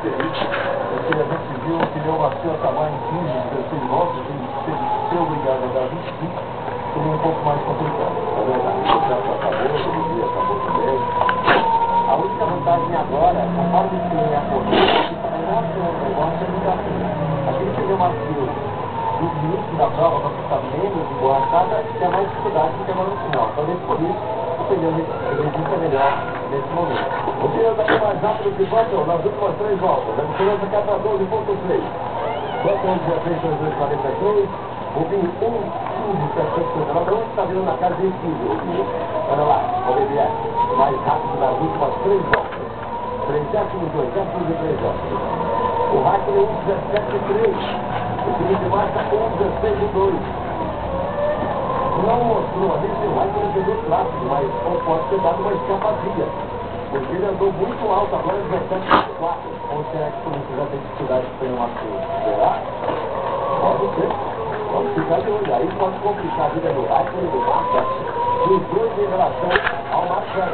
diferente, porque a gente viu que o Marcelo estava em 15, 16 voltas, ele ser obrigado a dar 25, seria um pouco mais complicado. É verdade, o processo acabou, o dia acabou também. A única vantagem agora, conforme que a corrida, que também não é um negócio de assim. Aquele pneu do início da prova, para ficar menos emborrachada, tinha mais dificuldade do que agora no final. Talvez por isso o pneu resista melhor nesse momento. O pneu está mais rápido que Button nas últimas 3 voltas. A diferença que é para 12,3. Button já fez 2,43. Rubinho 1,15,700. Ela não está vindo na cara de 15. Olha lá, o BBS mais rápido nas últimas 3 voltas. 3 décimos, 2 décimos e 3 décimos. O Hackney 1,17,3. O Felipe Massa 1,16,2. Não mostrou ali se o Hackney pegou clássico, mas pode ter dado uma escapadinha. Porque ele andou muito alto agora, 17,4. Ou será que como já tem dificuldade de ter uma será? Pode ser. Pode ficar de olho. Aí pode complicar a vida do Hackney e do Massa. Os dois em relação ao Massa.